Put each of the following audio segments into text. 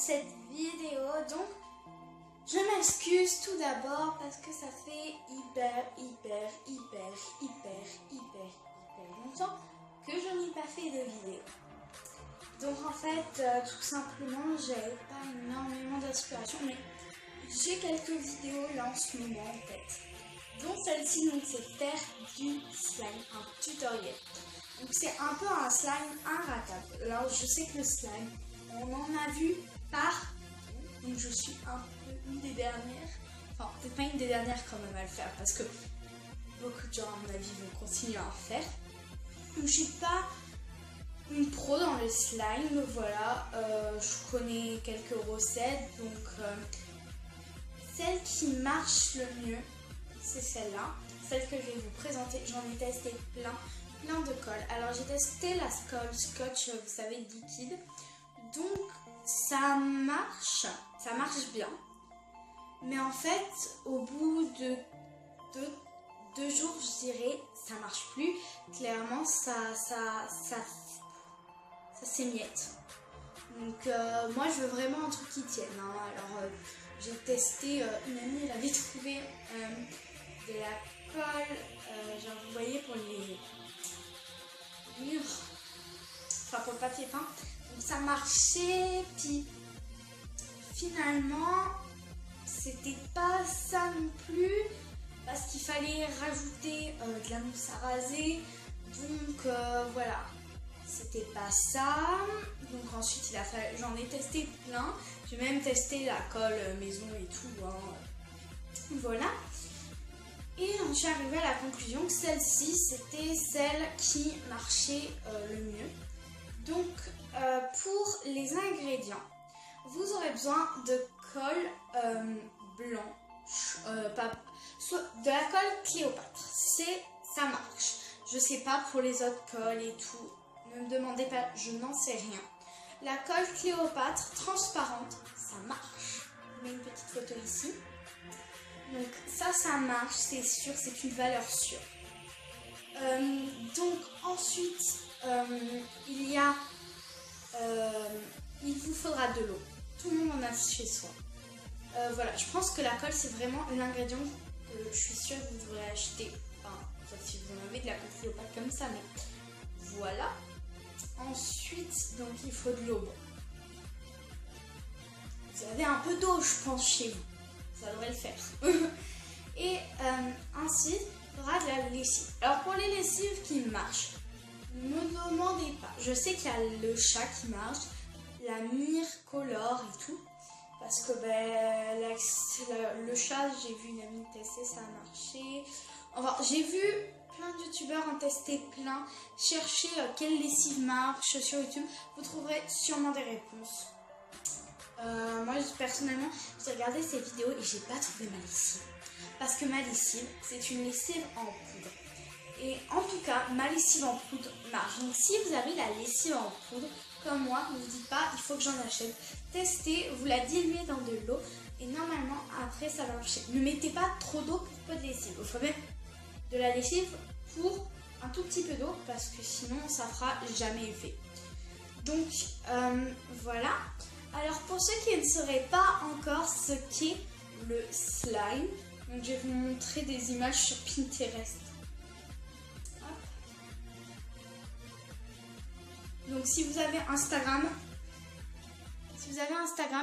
cette vidéo. Donc je m'excuse tout d'abord parce que ça fait hyper longtemps que je n'ai pas fait de vidéo. Donc en fait tout simplement j'avais pas énormément d'inspiration, mais j'ai quelques vidéos là en ce moment en tête. Donc celle-ci, c'est faire du slime, un tutoriel. Donc c'est un peu un slime inratable. Alors je sais que le slime, on en a vu partout. Donc je suis un peu une des dernières. Enfin, peut-être pas une des dernières quand même à le faire, parce que beaucoup de gens à mon avis vont continuer à en faire. Donc je suis pas une pro dans le slime, voilà. Je connais quelques recettes, donc celle qui marche le mieux, c'est celle-là, celle que je vais vous présenter. J'en ai testé plein de colle. Alors j'ai testé la colle scotch, vous savez, liquide. Donc ça marche bien. Mais en fait, au bout de deux jours, je dirais, ça marche plus. Clairement, ça s'émiette. Donc moi, je veux vraiment un truc qui tienne. Hein. Alors j'ai testé, une amie, elle avait trouvé de la colle, genre vous voyez, pour les murs, enfin pour le papier peint. Donc ça marchait, puis finalement c'était pas ça non plus, parce qu'il fallait rajouter de la mousse à raser. Donc voilà, c'était pas ça. Donc ensuite j'en ai testé plein. J'ai même testé la colle maison et tout. Hein. Voilà. Et j'en suis arrivée à la conclusion que celle-ci, c'était celle qui marchait le mieux. Donc pour les ingrédients, vous aurez besoin de colle blanche, de la colle Cléopâtre. Ça marche. Je sais pas pour les autres colles et tout. Ne me demandez pas, je n'en sais rien. La colle Cléopâtre transparente, ça marche. Je mets une petite photo ici. Donc ça marche, c'est sûr, c'est une valeur sûre. Donc ensuite, il vous faudra de l'eau. Tout le monde en a chez soi. Voilà, je pense que la colle, c'est vraiment l'ingrédient que je suis sûre que vous devrez acheter. Enfin, sauf si vous en avez de la colle Cléopâtre comme ça, mais voilà. Ensuite, donc il faut de l'eau. Bon. Vous avez un peu d'eau, je pense, chez vous. Ça devrait le faire. Et ensuite, il faudra de la lessive. Alors pour les lessives qui marchent, ne me demandez pas. Je sais qu'il y a le chat qui marche, la mire color et tout. Parce que le chat, j'ai vu une amie tester, ça a marché. Enfin, j'ai vu plein de youtubeurs en tester plein. Cherchez quelle lessive marche sur YouTube. Vous trouverez sûrement des réponses. Moi personnellement, j'ai regardé ces vidéos et j'ai pas trouvé ma lessive. Parce que ma lessive, c'est une lessive en poudre. Et en tout cas, ma lessive en poudre marche. Donc si vous avez la lessive en poudre, comme moi, ne vous dites pas il faut que j'en achète. Testez, vous la diluez dans de l'eau et normalement après ça va marcher. Ne mettez pas trop d'eau pour peu de lessive. Il faut mettre de la lessive pour un tout petit peu d'eau parce que sinon ça fera jamais effet. Donc voilà. Alors pour ceux qui ne sauraient pas encore ce qu'est le slime, donc je vais vous montrer des images sur Pinterest. Hop. Donc si vous avez Instagram,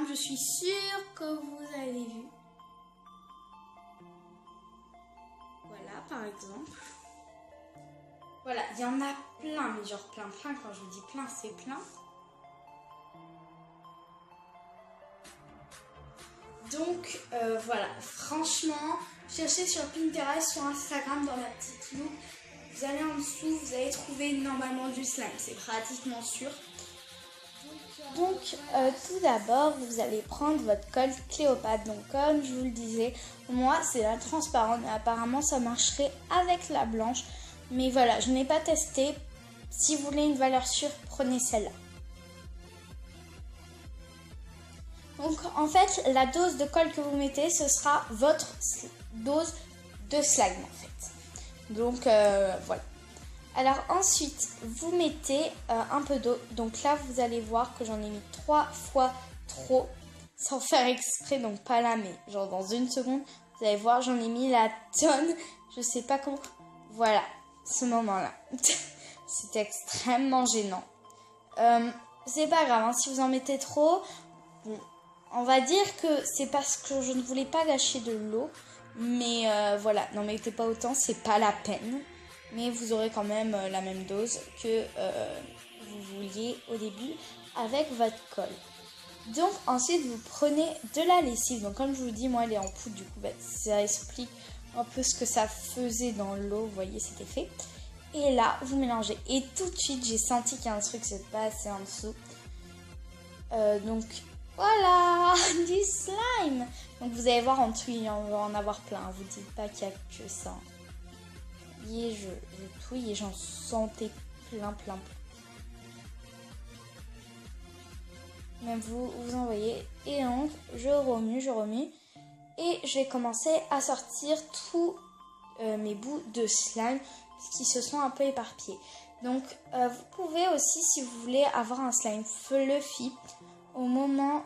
je suis sûre que vous avez vu. Voilà par exemple. Voilà, il y en a plein, mais genre plein. Quand je vous dis plein, c'est plein. Donc voilà, franchement, cherchez sur Pinterest, sur Instagram, dans la petite loupe. Vous allez en dessous, vous allez trouver normalement du slime, c'est pratiquement sûr. Donc tout d'abord, vous allez prendre votre colle Cléopâtre. Donc comme je vous le disais, moi c'est la transparente, mais apparemment ça marcherait avec la blanche. Mais voilà, je n'ai pas testé. Si vous voulez une valeur sûre, prenez celle-là. Donc en fait, la dose de colle que vous mettez, ce sera votre dose de slime en fait. Donc voilà. Alors ensuite, vous mettez un peu d'eau. Donc là, vous allez voir que j'en ai mis 3 fois trop sans faire exprès, donc pas là, mais genre dans une seconde, vous allez voir, j'en ai mis la tonne, je sais pas comment. Voilà, ce moment-là. C'était extrêmement gênant. C'est pas grave, hein, si vous en mettez trop, bon, on va dire que c'est parce que je ne voulais pas gâcher de l'eau. Mais voilà, n'en mettez pas autant, c'est pas la peine. Mais vous aurez quand même la même dose que vous vouliez au début avec votre colle. Donc ensuite vous prenez de la lessive. Donc comme je vous dis, moi elle est en poudre, du coup bah, ça explique un peu ce que ça faisait dans l'eau. Vous voyez cet effet. Et là vous mélangez. Et tout de suite j'ai senti qu'il y a un truc qui s'est passé en dessous. Donc voilà, du slime. Donc vous allez voir en dessous, il va en avoir plein. Vous dites pas qu'il n'y a que ça. Et je touille et j'en sentais plein. Même vous en voyez. Et donc je remue. Et je vais commencer à sortir tous mes bouts de slime qui se sont un peu éparpillés. Donc vous pouvez aussi, si vous voulez avoir un slime fluffy, au moment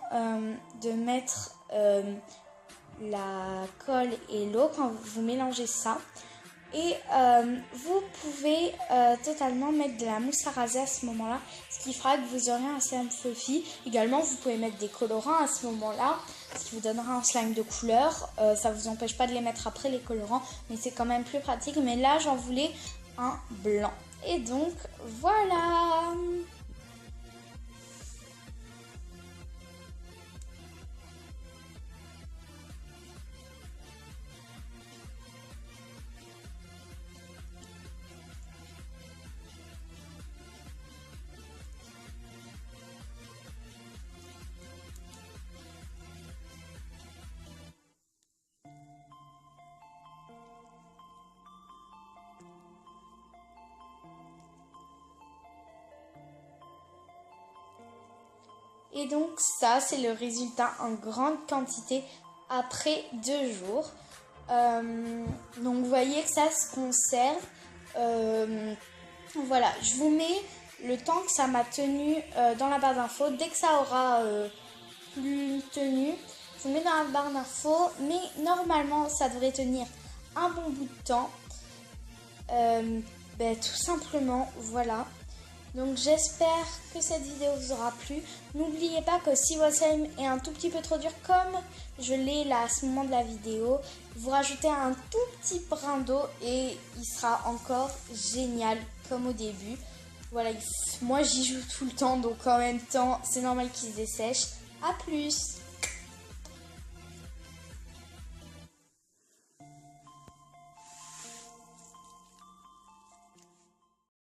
de mettre la colle et l'eau, quand vous mélangez ça, et vous pouvez totalement mettre de la mousse à raser à ce moment-là, ce qui fera que vous aurez un slime fluffy. Également, vous pouvez mettre des colorants à ce moment-là, ce qui vous donnera un slime de couleur. Ça ne vous empêche pas de les mettre après les colorants, mais c'est quand même plus pratique. Mais là, j'en voulais un blanc. Et donc, voilà! Et donc ça, c'est le résultat en grande quantité après 2 jours. Donc vous voyez que ça se conserve. Voilà, je vous mets le temps que ça m'a tenu dans la barre d'infos. Dès que ça aura plus tenu, je vous mets dans la barre d'infos. Mais normalement, ça devrait tenir un bon bout de temps. Tout simplement, voilà. Donc j'espère que cette vidéo vous aura plu. N'oubliez pas que si votre slime est un tout petit peu trop dur, comme je l'ai là à ce moment de la vidéo, vous rajoutez un tout petit brin d'eau et il sera encore génial comme au début. Voilà, moi j'y joue tout le temps, donc en même temps c'est normal qu'il se dessèche. A plus!